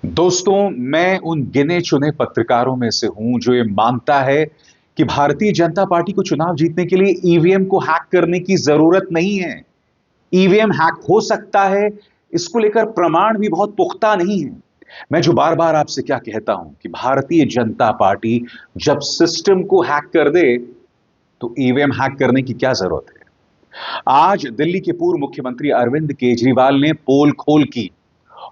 दोस्तों, मैं उन गिने चुने पत्रकारों में से हूं जो ये मानता है कि भारतीय जनता पार्टी को चुनाव जीतने के लिए ईवीएम को हैक करने की जरूरत नहीं है। ईवीएम हैक हो सकता है, इसको लेकर प्रमाण भी बहुत पुख्ता नहीं है। मैं जो बार बार आपसे क्या कहता हूं कि भारतीय जनता पार्टी जब सिस्टम को हैक कर दे तो ईवीएम हैक करने की क्या जरूरत है। आज दिल्ली के पूर्व मुख्यमंत्री अरविंद केजरीवाल ने पोल खोल की,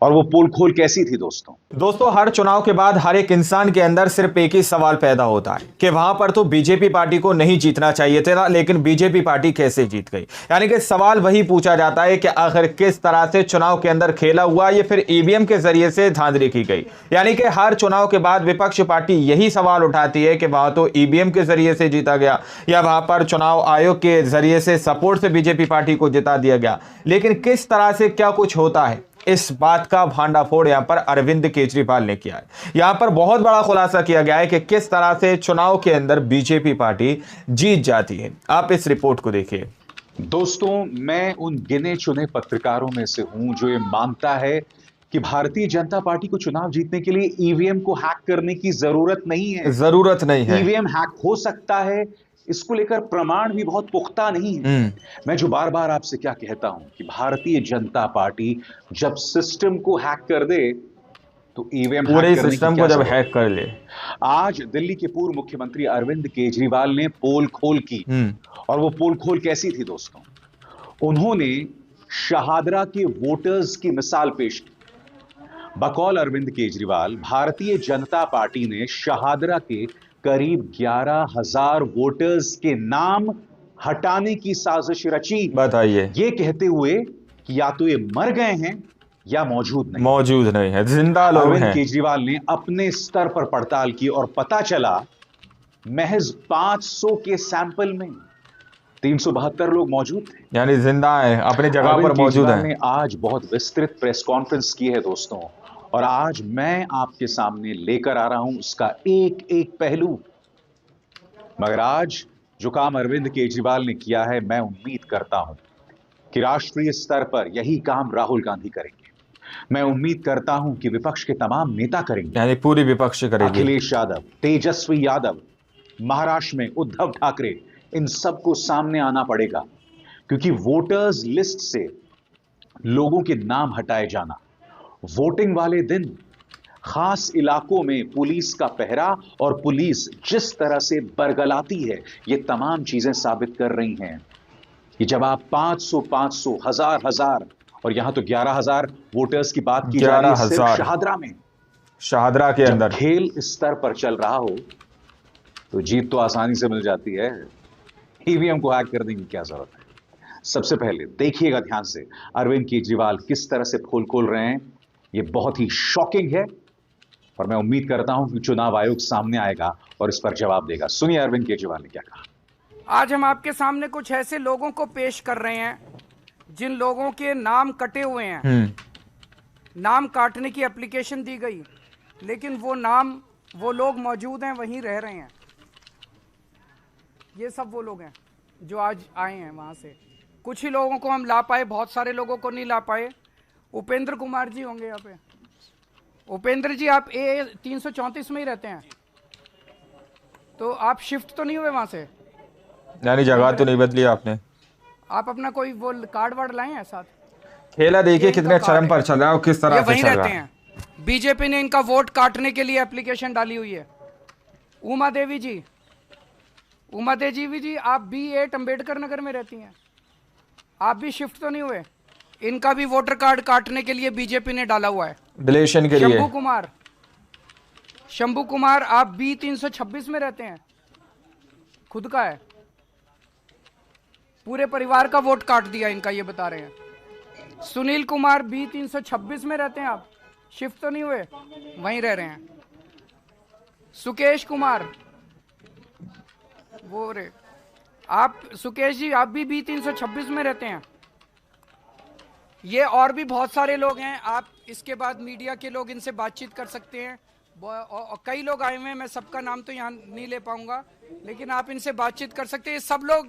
और वो पोल खोल कैसी थी दोस्तों? दोस्तों, हर चुनाव के बाद हर एक इंसान के अंदर सिर्फ एक ही सवाल पैदा होता है कि वहां पर तो बीजेपी पार्टी को नहीं जीतना चाहिए था, लेकिन बीजेपी पार्टी कैसे जीत गई। यानी कि सवाल वही पूछा जाता है कि आखिर किस तरह से चुनाव के अंदर खेला हुआ, ये फिर ईवीएम के जरिए से धांधली की गई। यानी कि हर चुनाव के बाद विपक्ष पार्टी यही सवाल उठाती है कि वहां तो ईवीएम के जरिए से जीता गया या वहां पर चुनाव आयोग के जरिए से सपोर्ट से बीजेपी पार्टी को जिता दिया गया। लेकिन किस तरह से क्या कुछ होता है, इस बात का भांडाफोड़ यहां पर अरविंद केजरीवाल ने किया है। यहां पर बहुत बड़ा खुलासा किया गया है कि किस तरह से चुनाव के अंदर बीजेपी पार्टी जीत जाती है। आप इस रिपोर्ट को देखिए। दोस्तों, मैं उन गिने चुने पत्रकारों में से हूं जो ये मानता है कि भारतीय जनता पार्टी को चुनाव जीतने के लिए ईवीएम को हैक करने की जरूरत नहीं है। जरूरत नहीं है। ईवीएम हैक हो सकता है, इसको लेकर प्रमाण भी बहुत पुख्ता नहीं है। मैं जो बार बार आपसे क्या कहता हूं कि भारतीय जनता पार्टी जब सिस्टम को हैक कर दे तो ईवीएम पूरे हैक करने की सिस्टम क्या को जब जरूरत हैक है। कर ले। आज दिल्ली के पूर्व मुख्यमंत्री अरविंद केजरीवाल ने पोल खोल की, और वो पोल खोल कैसी थी दोस्तों? उन्होंने शहादरा के वोटर्स की मिसाल पेश की। बकौल अरविंद केजरीवाल, भारतीय जनता पार्टी ने शहादरा के करीब 11,000 वोटर्स के नाम हटाने की साजिश रची, बताइए। यह कहते हुए कि या तो ये मर गए हैं या मौजूद नहीं है, जिंदा लोग अरविंद हैं। केजरीवाल ने अपने स्तर पर पड़ताल की और पता चला महज 500 के सैंपल में 372 लोग मौजूद थे। यानी जिंदा है, अपनी जगह अरविंद पर मौजूद केजरीवाल है। ने आज बहुत विस्तृत प्रेस कॉन्फ्रेंस की है दोस्तों, और आज मैं आपके सामने लेकर आ रहा हूं उसका एक एक पहलू। मगर आज जो काम अरविंद केजरीवाल ने किया है, मैं उम्मीद करता हूं कि राष्ट्रीय स्तर पर यही काम राहुल गांधी करेंगे। मैं उम्मीद करता हूं कि विपक्ष के तमाम नेता करेंगे। यानी पूरी विपक्ष करेगी। अखिलेश यादव, तेजस्वी यादव, महाराष्ट्र में उद्धव ठाकरे, इन सबको सामने आना पड़ेगा, क्योंकि वोटर्स लिस्ट से लोगों के नाम हटाए जाना, वोटिंग वाले दिन खास इलाकों में पुलिस का पहरा और पुलिस जिस तरह से बरगलाती है, ये तमाम चीजें साबित कर रही हैं कि जब आप 500, हजार, और यहां तो 11,000 वोटर्स की बात की जा रही है सिर्फ शहादरा में, शहादरा के अंदर खेल इस स्तर पर चल रहा हो तो जीत तो आसानी से मिल जाती है। ईवीएम को हैक करने की क्या जरूरत है? सबसे पहले देखिएगा ध्यान से अरविंद केजरीवाल किस तरह से पोल खोल रहे हैं। यह बहुत ही शॉकिंग है, और मैं उम्मीद करता हूं कि चुनाव आयोग सामने आएगा और इस पर जवाब देगा। सुनिए अरविंद केजरीवाल ने क्या कहा। आज हम आपके सामने कुछ ऐसे लोगों को पेश कर रहे हैं जिन लोगों के नाम कटे हुए हैं। नाम काटने की एप्लीकेशन दी गई, लेकिन वो लोग मौजूद हैं, वहीं रह रहे हैं। ये सब वो लोग हैं जो आज आए हैं वहां से। कुछ ही लोगों को हम ला पाए, बहुत सारे लोगों को नहीं ला पाए। उपेंद्र कुमार जी होंगे यहाँ पे। उपेंद्र जी, आप ए 334 में ही रहते हैं, तो आप शिफ्ट तो नहीं हुए वहां से? यानी जगह तो नहीं बदली आपने? आप अपना कोई वो कार्ड वार्ड लाए हैं साथ? खेला देखिए कितने चरम पर चल रहा है और किस तरह से वहीं चल रहते रहा है। हैं। बीजेपी ने इनका वोट काटने के लिए एप्लीकेशन डाली हुई है। उमा देवी जी, आप B8 अंबेडकर नगर में रहती हैं, आप भी शिफ्ट तो नहीं हुए? इनका भी वोटर कार्ड काटने के लिए बीजेपी ने डाला हुआ है, डिलीशन के लिए। शंभू कुमार, आप B 326 में रहते हैं, खुद का है, पूरे परिवार का वोट काट दिया इनका, ये बता रहे हैं। सुनील कुमार, B 326 में रहते हैं, आप शिफ्ट तो नहीं हुए, वहीं रह रहे हैं। सुकेश कुमार, सुकेश जी, आप भी B 326 में रहते हैं। ये और भी बहुत सारे लोग हैं। आप इसके बाद मीडिया के लोग इनसे बातचीत कर सकते हैं। कई लोग आए हुए हैं, मैं सबका नाम तो यहाँ नहीं ले पाऊंगा, लेकिन आप इनसे बातचीत कर सकते हैं। ये सब लोग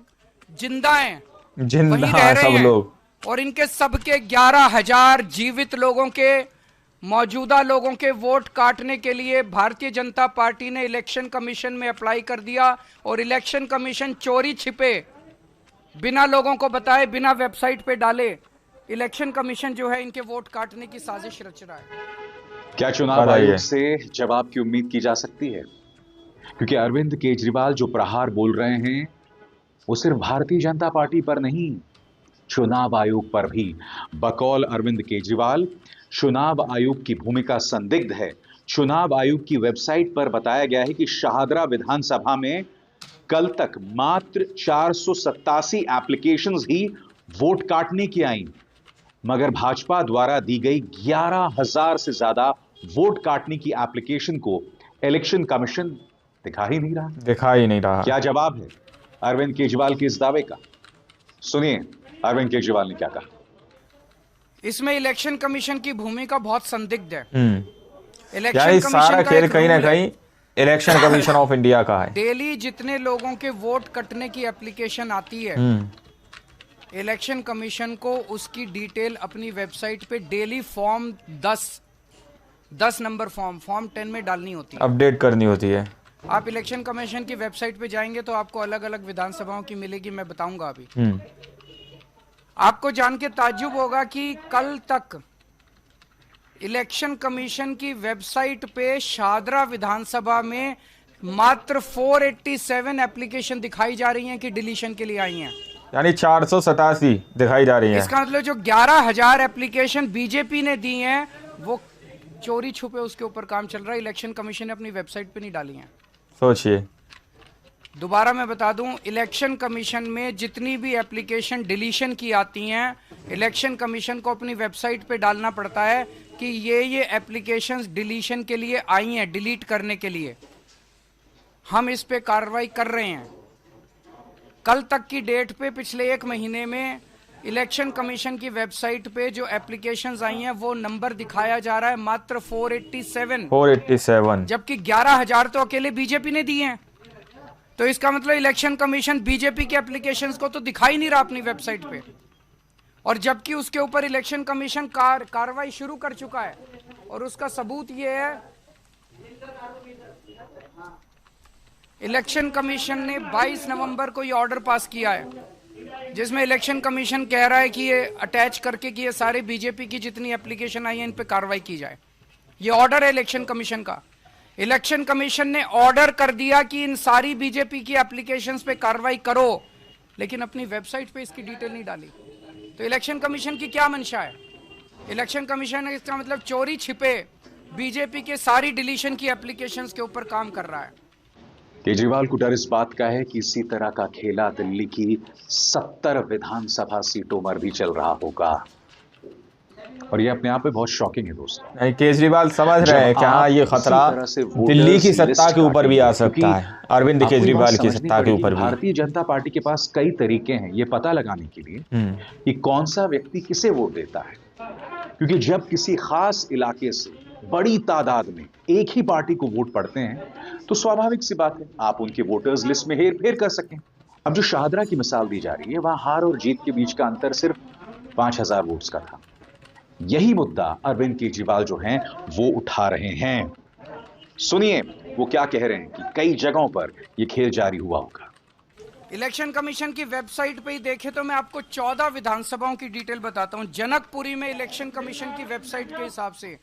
जिंदा हैं, वहीं रह रहे सब हैं, लोग। और इनके सबके 11,000 जीवित लोगों के मौजूदा लोगों के वोट काटने के लिए भारतीय जनता पार्टी ने इलेक्शन कमीशन में अप्लाई कर दिया और इलेक्शन कमीशन चोरी छिपे बिना लोगों को बताए, बिना वेबसाइट पे डाले इलेक्शन कमीशन जो है इनके वोट काटने की साजिश रच रहा है। क्या चुनाव आयोग से जवाब की उम्मीद की जा सकती है? क्योंकि अरविंद केजरीवाल जो प्रहार बोल रहे हैं वो सिर्फ भारतीय जनता पार्टी पर नहीं, चुनाव आयोग पर भी। बकौल अरविंद केजरीवाल, चुनाव आयोग की भूमिका संदिग्ध है। चुनाव आयोग की वेबसाइट पर बताया गया है कि शाहदरा विधानसभा में कल तक मात्र 487 एप्लीकेशंस ही वोट काटने की आई, मगर भाजपा द्वारा दी गई 11,000 से ज्यादा वोट काटने की एप्लीकेशन को इलेक्शन कमीशन दिखा ही नहीं रहा। क्या जवाब है अरविंद केजरीवाल के इस दावे का? सुनिए अरविंद केजरीवाल ने क्या कहा। इसमें इलेक्शन कमीशन की भूमिका बहुत संदिग्ध है। यानी सारा खेल कहीं ना कहीं इलेक्शन कमीशन ऑफ इंडिया का है। डेली जितने लोगों के वोट कटने की एप्लीकेशन आती है, इलेक्शन कमीशन को उसकी डिटेल अपनी वेबसाइट पे डेली फॉर्म 10 नंबर फॉर्म 10 में डालनी होती है, अपडेट करनी होती है। आप इलेक्शन कमीशन की वेबसाइट पे जाएंगे तो आपको अलग अलग विधानसभाओं की मिलेगी, मैं बताऊंगा अभी। आपको जान के ताज्जुब होगा कि कल तक इलेक्शन कमीशन की वेबसाइट पे शाहदरा विधानसभा में मात्र 487 एप्लीकेशन दिखाई जा रही हैं कि डिलीशन के लिए आई हैं, यानी 487 दिखाई जा रही हैं। इसका मतलब जो 11,000 एप्लीकेशन बीजेपी ने दी हैं वो चोरी छुपे उसके ऊपर काम चल रहा है, इलेक्शन कमीशन ने अपनी वेबसाइट पे नहीं डाली हैं। सोचिए, दोबारा मैं बता दूं, इलेक्शन कमीशन में जितनी भी एप्लीकेशन डिलीशन की आती हैं, इलेक्शन कमीशन को अपनी वेबसाइट पे डालना पड़ता है कि ये एप्लीकेशंस डिलीशन के लिए आई हैं, डिलीट करने के लिए हम इस पे कार्रवाई कर रहे हैं। कल तक की डेट पे पिछले 1 महीने में इलेक्शन कमीशन की वेबसाइट पे जो एप्लीकेशंस आई हैं वो नंबर दिखाया जा रहा है मात्र 487, जबकि 11,000 तो अकेले बीजेपी ने दिए हैं। तो इसका मतलब इलेक्शन कमीशन बीजेपी के एप्लीकेशंस को तो दिखा ही नहीं रहा अपनी वेबसाइट पे, और जबकि उसके ऊपर इलेक्शन कमीशन कार्रवाई शुरू कर चुका है। और उसका सबूत ये है, इलेक्शन कमीशन ने 22 नवंबर को ये ऑर्डर पास किया है जिसमें इलेक्शन कमीशन कह रहा है कि ये अटैच करके कि ये सारे बीजेपी की जितनी एप्लीकेशन आई है इन पे कार्रवाई की जाए। ये ऑर्डर है इलेक्शन कमीशन का। इलेक्शन कमीशन ने ऑर्डर कर दिया कि इन सारी बीजेपी की एप्लीकेशंस पे कार्रवाई करो, लेकिन अपनी वेबसाइट पे इसकी डिटेल नहीं डाली। तो इलेक्शन कमीशन की क्या मंशा है? इलेक्शन कमीशन इसका मतलब चोरी छिपे बीजेपी के सारी डिलीशन की एप्लीकेशंस के ऊपर काम कर रहा है। केजरीवाल को डर इस बात का है कि इसी तरह का खेला दिल्ली की 70 विधानसभा सीटों पर भी चल रहा होगा, और ये अपने आप में बहुत शॉकिंग है दोस्तों। केजरीवाल समझ रहे हैं कि हाँ, ये खतरा दिल्ली की सत्ता के ऊपर भी आ सकता है, अरविंद केजरीवाल की सत्ता के ऊपर भी। भारतीय जनता पार्टी के पास कई तरीके हैं ये पता लगाने के लिए कि कौन सा व्यक्ति किसे वोट देता है, क्योंकि जब किसी खास इलाके से बड़ी तादाद में एक ही पार्टी को वोट पड़ते हैं तो स्वाभाविक सी बात है आप उनके वोटर्स लिस्ट में हेरफेर कर सकें। अब जो शाहदरा की मिसाल दी जा रही है, वहां हार और जीत के बीच का अंतर सिर्फ 5,000 वोट्स का था। यही मुद्दा अरविंद केजरीवाल जो हैं वो उठा रहे हैं। सुनिए वो क्या कह रहे हैं कि कई जगहों पर यह खेल जारी हुआ होगा। इलेक्शन कमीशन की वेबसाइट पे ही देखे तो मैं आपको 14 विधानसभाओं की डिटेल बताता हूं। जनकपुरी में इलेक्शन कमीशन की वेबसाइट के हिसाब से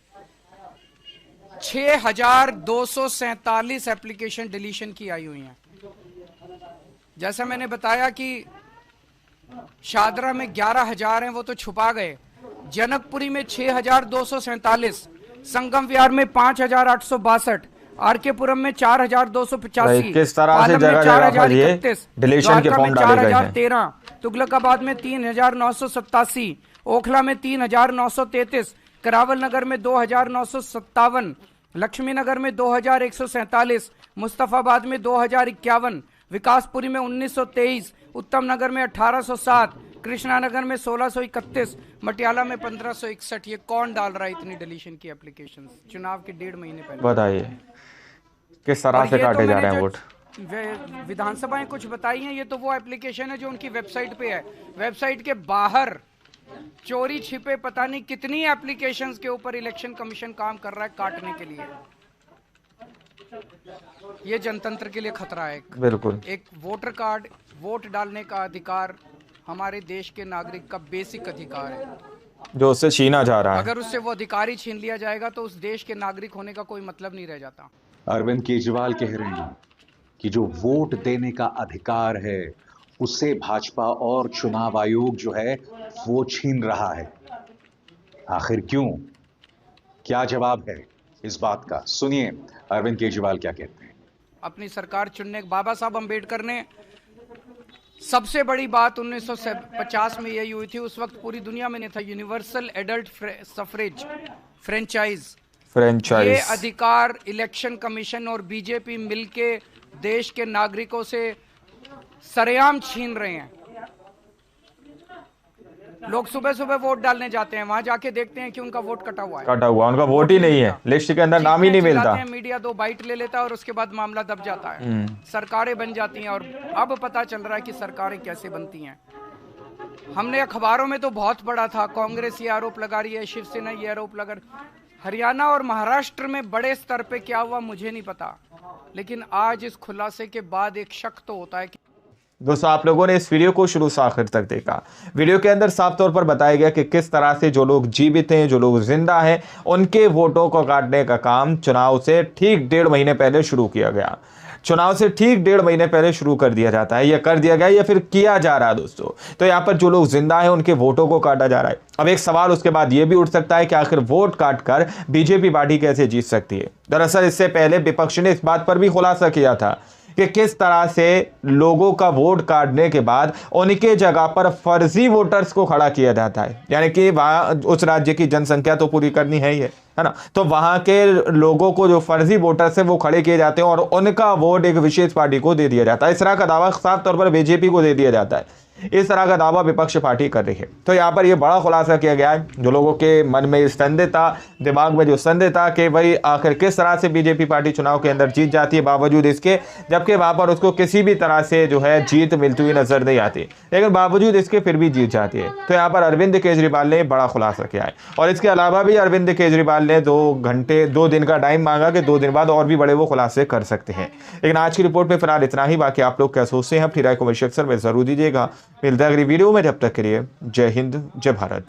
6,247 एप्लीकेशन डिलीशन की आई हुई हैं। जैसा मैंने बताया कि शाहदरा में 11,000 हैं, वो तो छुपा गए। जनकपुरी में 6,247, संगम विहार में 5,862, आरकेपुरम में 4,285, किस तरह से जगह जगह ये डिलीशन के फॉर्म डाले गए हैं। 4,013, तुगलकाबाद में 3,987, ओखला में 3,933, करावल नगर में 2,957, लक्ष्मी नगर में 2,147, मुस्तफाबाद में 2,051, विकासपुरी में 1,923, उत्तम नगर में 1,807, कृष्णा नगर में 1,631, मटियाला में 1,561। ये कौन डाल रहा है इतनी डिलीशन की एप्लीकेशंस चुनाव के 1.5 महीने पहले? बताइए किस तरह से काटे जा रहे हैं वोट। विधानसभाएं कुछ बताई हैं, ये तो वो एप्लीकेशन है जो उनकी वेबसाइट पे है। वेबसाइट के बाहर चोरी छिपे पता नहीं कितनी एप्लीकेशंस के ऊपर इलेक्शन कमीशन काम कर रहा है काटने के लिए। ये जनतंत्र के लिए खतरा है। बिल्कुल। एक वोटर कार्ड, वोट डालने का अधिकार हमारे देश के नागरिक का बेसिक अधिकार है, जो उससे छीना जा रहा है। अगर उससे वो अधिकार ही छीन लिया जाएगा तो उस देश के नागरिक होने का कोई मतलब नहीं रह जाता। अरविंद केजरीवाल कह रहे हैं कि जो वोट देने का अधिकार है उससे भाजपा और चुनाव आयोग जो है वो छीन रहा है। आखिर क्यों? क्या जवाब है इस बात का? सुनिए अरविंद केजरीवाल क्या कहते हैं। अपनी सरकार चुनने बाबा साहब अम्बेडकर ने सबसे बड़ी बात 1950 में यही हुई थी, उस वक्त पूरी दुनिया में नहीं था, यूनिवर्सल एडल्ट सफरेज फ्रेंचाइज। ये अधिकार इलेक्शन कमीशन और बीजेपी मिलके देश के नागरिकों से सरेआम छीन रहे हैं। लोग सुबह सुबह वोट डालने जाते हैं, वहां जाके देखते हैं कि उनका वोट कटा हुआ है, उनका वोट ही नहीं है, लिस्ट के अंदर नाम ही नहीं मिलता। मीडिया 2 बाइट ले लेता है और उसके बाद मामला दब जाता है, सरकारें बन जाती हैं। और अब पता चल रहा है कि सरकारें कैसे बनती हैं। हमने अखबारों में तो बहुत पढ़ा था, कांग्रेस ये आरोप लगा रही है, शिवसेना ये आरोप लगा रही है। हरियाणा और महाराष्ट्र में बड़े स्तर पे क्या हुआ मुझे नहीं पता, लेकिन आज इस खुलासे के बाद एक शक तो होता है कि दोस्तों आप लोगों ने इस वीडियो को शुरू से आखिर तक देखा। वीडियो के अंदर साफ तौर पर बताया गया कि किस तरह से जो लोग जीवित हैं, जो लोग जिंदा हैं, उनके वोटों को काटने का काम चुनाव से ठीक 1.5 महीने पहले शुरू किया गया। चुनाव से ठीक 1.5 महीने पहले शुरू कर दिया जाता है, या कर दिया गया या फिर किया जा रहा है दोस्तों। तो यहाँ पर जो लोग जिंदा हैं उनके वोटों को काटा जा रहा है। अब एक सवाल उसके बाद ये भी उठ सकता है कि आखिर वोट काटकर बीजेपी पार्टी कैसे जीत सकती है। दरअसल इससे पहले विपक्ष ने इस बात पर भी खुलासा किया था कि किस तरह से लोगों का वोट काटने के बाद उनके जगह पर फर्जी वोटर्स को खड़ा किया जाता है। यानी कि वहाँ उस राज्य की जनसंख्या तो पूरी करनी है ही है ना, तो वहाँ के लोगों को जो फर्जी वोटर्स है वो खड़े किए जाते हैं और उनका वोट एक विशेष पार्टी को दे दिया जाता है। इस तरह का दावा साफ तौर पर बीजेपी को दे दिया जाता है। इस तरह का दावा विपक्ष पार्टी कर रही है। तो यहाँ पर यह बड़ा खुलासा किया गया है। जो लोगों के मन में संदेह था, दिमाग में जो संदेह था कि भाई आखिर किस तरह से बीजेपी पार्टी चुनाव के अंदर जीत जाती है बावजूद इसके, जबकि वहां पर उसको किसी भी तरह से जो है जीत मिलती हुई नजर नहीं आती, लेकिन बावजूद इसके फिर भी जीत जाती है। तो यहाँ पर अरविंद केजरीवाल ने बड़ा खुलासा किया है। और इसके अलावा भी अरविंद केजरीवाल ने 2 दिन का टाइम मांगा कि 2 दिन बाद और भी बड़े वो खुलासे कर सकते हैं। लेकिन आज की रिपोर्ट में फिलहाल इतना ही। बाकी आप लोग क्या सोचते हैं अपनी राय को कमेंट सेक्शन में जरूर दीजिएगा। मिलता है अगली वीडियो में, जब तक के लिए जय हिंद जय भारत।